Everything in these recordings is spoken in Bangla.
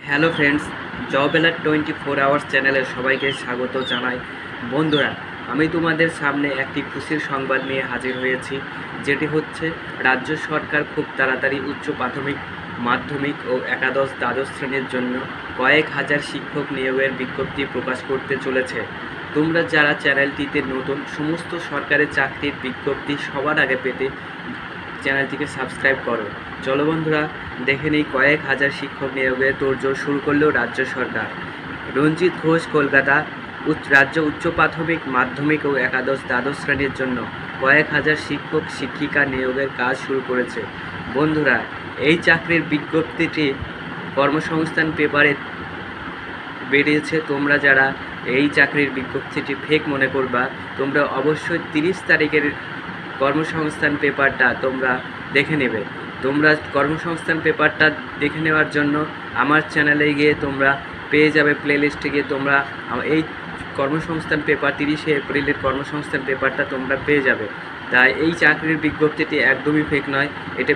Hello friends, job alert 24 hours চ্যানেলে সবাইকে স্বাগত জানাই। বন্ধুরা, আমি তোমাদের সামনে একটি খুশির সংবাদ নিয়ে হাজির হয়েছি, যেটি হচ্ছে রাজ্য সরকার খুব তাড়াতাড়ি উচ্চ প্রাথমিক, মাধ্যমিক ও একাদশ দ্বাদশ শ্রেণীর জন্য কয়েক হাজার শিক্ষক নিয়োগের বিজ্ঞপ্তি প্রকাশ করতে চলেছে। তোমরা যারা চ্যানেলটিতে নতুন, সমস্ত সরকারি চাকরির বিজ্ঞপ্তি সবার আগে পেতে চ্যানেলটিকে সাবস্ক্রাইব করো। চলো বন্ধুরা, দেখে নিই কয়েক হাজার শিক্ষক নিয়োগের তোড়জোড় শুরু করলো রাজ্য সরকার। রঞ্জিত ঘোষ কলকাতা রাজ্য উচ্চ প্রাথমিক, মাধ্যমিক ও একাদশ দ্বাদশ শ্রেণীর জন্য কয়েক হাজার শিক্ষক শিক্ষিকা নিয়োগের কাজ শুরু করেছে। বন্ধুরা, এই চাকরির বিজ্ঞপ্তিটি কর্মসংস্থান পেপারে বেরিয়েছে। তোমরা যারা এই চাকরির বিজ্ঞপ্তিটি ফেক মনে করবা, তোমরা অবশ্যই 30 তারিখের কর্মসংস্থান পেপারটা তোমরা দেখে নেবে। তোমরা কর্মসংস্থান পেপারটা দেখে নেওয়ার জন্য আমার চ্যানেলে গিয়ে তোমরা পেয়ে যাবে, প্লেলিস্টে গিয়ে তোমরা এই কর্মসংস্থান পেপার 30শে এপ্রিলের কর্মসংস্থান পেপারটা তোমরা পেয়ে যাবে। তাই এই চাকরির বিজ্ঞপ্তিটি একদমই ফেক নয়, এটা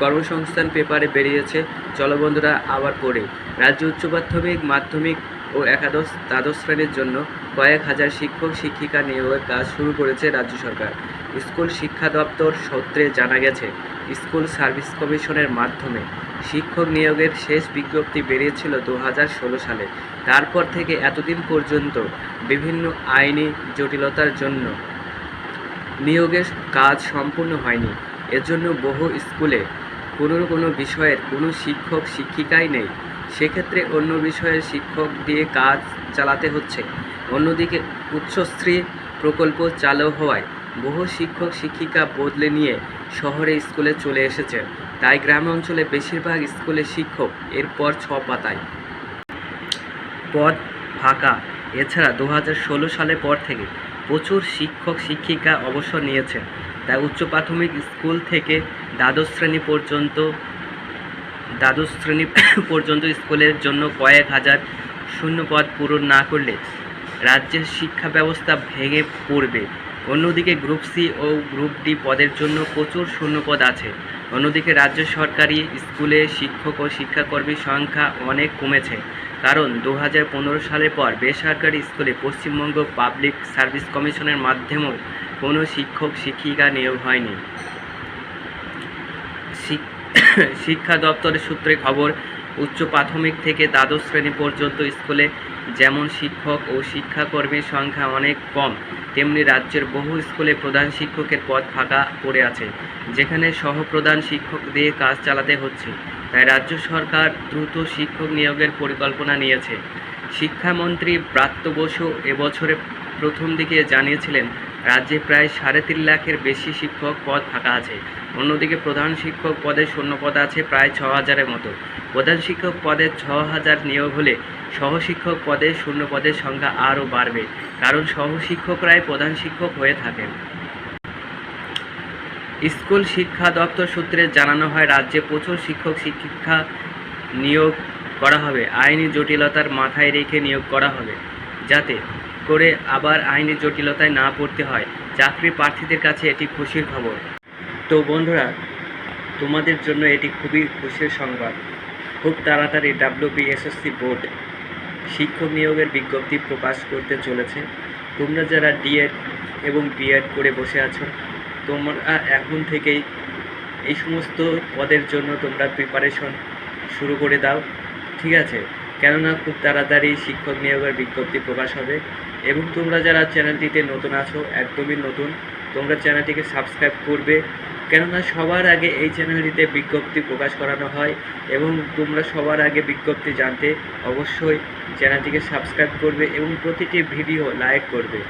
কর্মসংস্থান পেপারে বেরিয়েছে। চলো বন্ধুরা, আবার পড়ে রাজ্য উচ্চ প্রাথমিক, মাধ্যমিক ও একাদশ দ্বাদশ শ্রেণীর জন্য কয়েক হাজার শিক্ষক শিক্ষিকা নিয়োগের কাজ শুরু করেছে রাজ্য সরকার। স্কুল শিক্ষা দপ্তর সূত্রে জানা গেছে, স্কুল সার্ভিস কমিশনের মাধ্যমে শিক্ষক নিয়োগের শেষ বিজ্ঞপ্তি বেরিয়েছিল 2016 সালে। তারপর থেকে এতদিন পর্যন্ত বিভিন্ন আইনি জটিলতার জন্য নিয়োগের কাজ সম্পূর্ণ হয়নি। এজন্য বহু স্কুলে কোনো বিষয়ের কোনো শিক্ষক শিক্ষিকাই নেই। সেক্ষেত্রে অন্য বিষয়ের শিক্ষক দিয়ে কাজ চালাতে হচ্ছে। অন্যদিকে উচ্চশ্রী প্রকল্প চালু হওয়ায় বহু শিক্ষক শিক্ষিকা বদলে নিয়ে শহরে স্কুলে চলে এসেছেন। তাই গ্রাম অঞ্চলে বেশিরভাগ স্কুলে শিক্ষক এরপর 6 পাতায় পদ ফাঁকা। এছাড়া 2016 সালের পর থেকে প্রচুর শিক্ষক শিক্ষিকা অবসর নিয়েছেন। তাই উচ্চ প্রাথমিক স্কুল থেকে দ্বাদশ শ্রেণী পর্যন্ত স্কুলের জন্য কয়েক হাজার শূন্যপদ পূরণ না করলে রাজ্যের শিক্ষা ব্যবস্থা ভেঙে পড়বে। অন্যদিকে গ্রুপ সি ও গ্রুপ ডি পদের জন্য প্রচুর শূন্যপদ আছে। অন্যদিকে রাজ্য সরকারি স্কুলে শিক্ষক ও শিক্ষাকর্মীর সংখ্যা অনেক কমেছে, কারণ 2015 সালের পর বেসরকারি স্কুলে পশ্চিমবঙ্গ পাবলিক সার্ভিস কমিশনের মাধ্যমেও কোনো শিক্ষক শিক্ষিকা নিয়োগ হয়নি। শিক্ষা দপ্তরের সূত্রে খবর, উচ্চ প্রাথমিক থেকে দ্বাদশ শ্রেণী পর্যন্ত স্কুলে যেমন শিক্ষক ও শিক্ষাকর্মীর সংখ্যা অনেক কম, তেমনি রাজ্যের বহু স্কুলে প্রধান শিক্ষকের পদ ফাঁকা পড়ে আছে, যেখানে সহপ্রধান শিক্ষক দিয়ে কাজ চালাতে হচ্ছে। তাই রাজ্য সরকার দ্রুত শিক্ষক নিয়োগের পরিকল্পনা নিয়েছে। শিক্ষামন্ত্রী ব্রাত্য বসু এবছরের প্রথম দিকে জানিয়েছিলেন, রাজ্যে প্রায় 3.5 লাখের বেশি শিক্ষক পদ ফাঁকা আছে। অন্যদিকে প্রধান শিক্ষক পদে শূন্যপদ আছে প্রায় 6,000-এর মতো। প্রধান শিক্ষক পদে 6,000 নিয়োগ হলে সহশিক্ষক পদে শূন্যপদের সংখ্যা আরও বাড়বে, কারণ সহশিক্ষকরাই প্রধান শিক্ষক হয়ে থাকেন। স্কুল শিক্ষা দপ্তর সূত্রে জানানো হয়, রাজ্যে প্রচুর শিক্ষক শিক্ষিকা নিয়োগ করা হবে। আইনি জটিলতার মাথায় রেখে নিয়োগ করা হবে, যাতে করে আবার আইনি জটিলতায় না পড়তে হয়। চাকরি প্রার্থীদের কাছে এটি খুশির খবর। তো বন্ধুরা, তোমাদের জন্য এটি খুবই খুশির সংবাদ। খুব তাড়াতাড়ি Wbssc বোর্ড শিক্ষক নিয়োগের বিজ্ঞপ্তি প্রকাশ করতে চলেছে। তোমরা যারা ডিএড এবং বিএড করে বসে আছো, তোমরা এখন থেকেই এই সমস্ত পদের জন্য তোমরা প্রিপারেশন শুরু করে দাও, ঠিক আছে? কেননা খুব তাড়াতাড়ি শিক্ষক নিয়োগের বিজ্ঞপ্তি প্রকাশ হবে। এবং তোমরা যারা চ্যানেলটিতে নতুন আছো, একদমই নতুন, তোমরা চ্যানেলটিকে সাবস্ক্রাইব করবে, কেননা সবার আগে এই চ্যানেলটিতে বিজ্ঞপ্তি প্রকাশ করানো হয়। এবং তোমরা সবার আগে বিজ্ঞপ্তি জানতে অবশ্যই চ্যানেলটিকে সাবস্ক্রাইব করবে এবং প্রতিটি ভিডিও লাইক করবে।